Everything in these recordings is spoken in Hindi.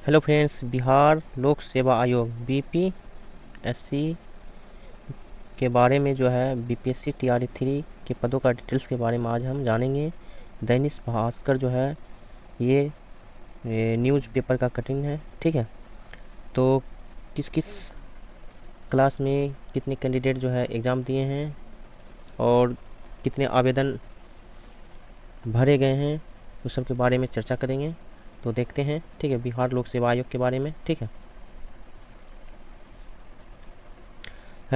हेलो फ्रेंड्स, बिहार लोक सेवा आयोग बीपीएससी के बारे में जो है बीपीएससी टीआरई 3 के पदों का डिटेल्स के बारे में आज हम जानेंगे। दैनिक भास्कर जो है ये न्यूज़ पेपर का कटिंग है, ठीक है। तो किस किस क्लास में कितने कैंडिडेट जो है एग्ज़ाम दिए हैं और कितने आवेदन भरे गए हैं, उस सब के बारे में चर्चा करेंगे। तो देखते हैं, ठीक है, बिहार लोक सेवा आयोग के बारे में, ठीक है।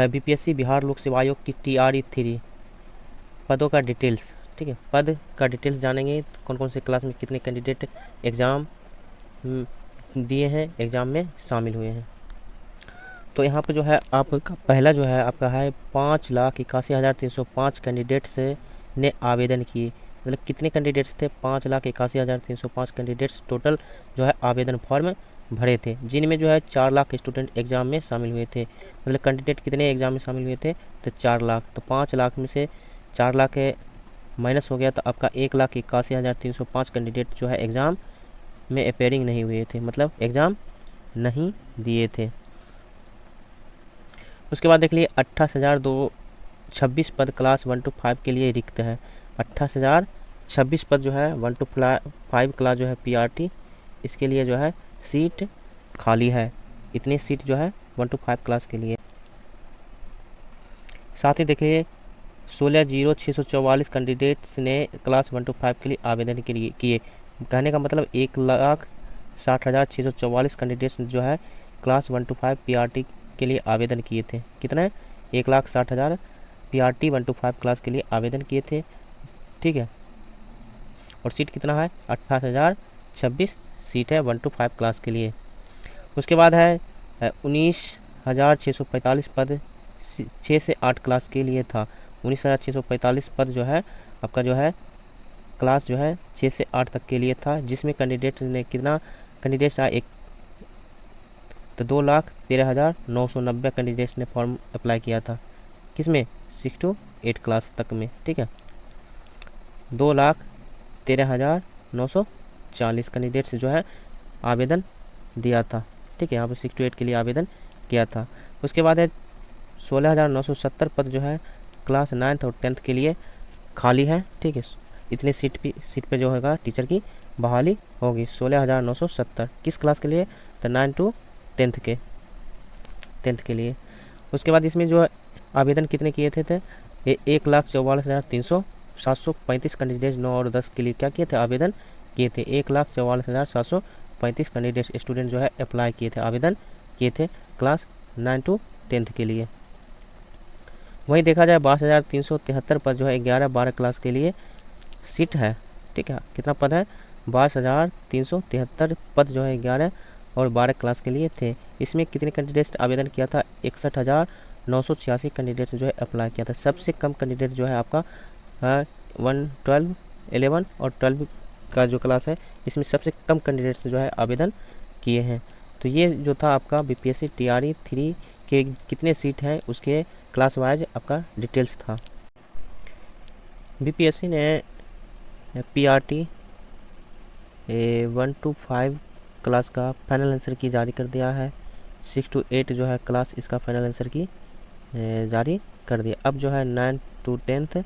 बीपीएससी बिहार लोक सेवा आयोग की टीआरई 3 पदों का डिटेल्स, ठीक है। पद का डिटेल्स जानेंगे, कौन कौन से क्लास में कितने कैंडिडेट एग्ज़ाम दिए हैं, एग्ज़ाम में शामिल हुए हैं। तो यहाँ पे जो है आपका पहला जो है आपका है 5,81,305 कैंडिडेट्स ने आवेदन किए। मतलब कितने कैंडिडेट्स थे? 5,81,305 कैंडिडेट्स टोटल जो है आवेदन फॉर्म भरे थे, जिनमें जो है 4 लाख स्टूडेंट एग्ज़ाम में शामिल हुए थे। मतलब कैंडिडेट कितने एग्ज़ाम में शामिल हुए थे? तो 4 लाख। तो 5 लाख में से 4 लाख माइनस हो गया, तो आपका 1,81,305 कैंडिडेट जो है एग्ज़ाम में अपेयरिंग नहीं हुए थे, मतलब एग्ज़ाम नहीं दिए थे। उसके बाद देख लिए 28,226 पद क्लास 1 to 5 के लिए रिक्त है। 28,026 पद जो है 1 to 5 क्लास जो है पीआरटी, इसके लिए जो है सीट खाली है। इतनी सीट जो है 1 to 5 क्लास के लिए। साथ ही देखिए 16,644 कैंडिडेट्स ने क्लास 1 to 5 के लिए आवेदन के लिए किए। कहने का मतलब 1,60,644 कैंडिडेट्स जो है क्लास 1 to 5 पीआरटी के लिए आवेदन किए थे। कितना? 1,60,000 पीआरटी 1 to 5 क्लास के लिए आवेदन किए थे, ठीक है। और सीट कितना है? 28,026 सीट है 1 to 5 क्लास के लिए। उसके बाद है 19,645 पद 6 से 8 क्लास के लिए था। 19,645 पद जो है आपका जो है क्लास जो है 6 से 8 तक के लिए था, जिसमें कैंडिडेट ने कितना कैंडिडेट था? एक तो 2,13,990 कैंडिडेट्स ने फॉर्म अप्लाई किया था। किसमें? 6 to 8 क्लास तक में, ठीक है। 2,13,940 कैंडिडेट्स जो है आवेदन दिया था, ठीक है। यहाँ पर 6 to 8 के लिए आवेदन किया था। उसके बाद है 16,970 पद जो है क्लास 9th और 10th के लिए खाली है, ठीक है। इतने सीट पे जो होगा टीचर की बहाली होगी। 16,970 किस क्लास के लिए? तो 9 to 10th के लिए। उसके बाद इसमें जो आवेदन कितने किए थे? ये 1,44,735 कैंडिडेट 9 और 10 के लिए क्या किए थे? आवेदन किए थे। 1,44,735 कैंडिडेट स्टूडेंट जो है अप्लाई किए थे, आवेदन किए थे क्लास 9 to 10th के लिए। वहीं देखा जाए 22,373 पद जो है 11-12 क्लास के लिए सीट है, ठीक है। कितना पद है? 22,373 पद जो है 11 और 12 क्लास के लिए थे। इसमें कितने कैंडिडेट्स आवेदन किया था? 61,986 कैंडिडेट्स जो है अप्लाई किया था। सबसे कम कैंडिडेट जो है आपका 12, 11 और 12 का जो क्लास है, इसमें सबसे कम कैंडिडेट्स जो है आवेदन किए हैं। तो ये जो था आपका बीपीएससी टीआरई 3 के कितने सीट हैं उसके क्लास वाइज आपका डिटेल्स था। बीपीएससी ने पीआरटी 1 to 5 क्लास का फाइनल आंसर की जारी कर दिया है। 6 to 8 जो है क्लास इसका फाइनल आंसर की जारी कर दिया। अब जो है 9 to 10th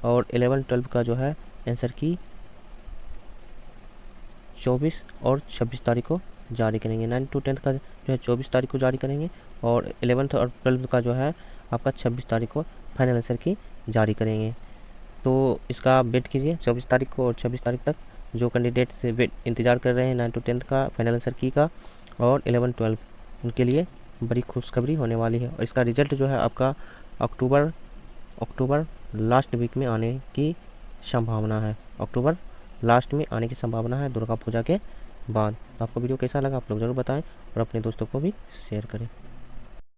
और 11, 12 का जो है आंसर की 24 और 26 तारीख को जारी करेंगे। 9 to 10th का जो है 24 तारीख को जारी करेंगे और 11th और 12th का जो है आपका 26 तारीख को फाइनल आंसर की जारी करेंगे। तो इसका वेट कीजिए 24 तारीख को और 26 तारीख तक। जो कैंडिडेट से वेट इंतज़ार कर रहे हैं 9 to 10th का फाइनल आंसर की का और 11, 12 उनके लिए बड़ी खुशखबरी होने वाली है। और इसका रिजल्ट जो है आपका अक्टूबर लास्ट वीक में आने की संभावना है। अक्टूबर लास्ट में आने की संभावना है, दुर्गा पूजा के बाद। तो आपको वीडियो कैसा लगा आप लोग ज़रूर बताएं और अपने दोस्तों को भी शेयर करें।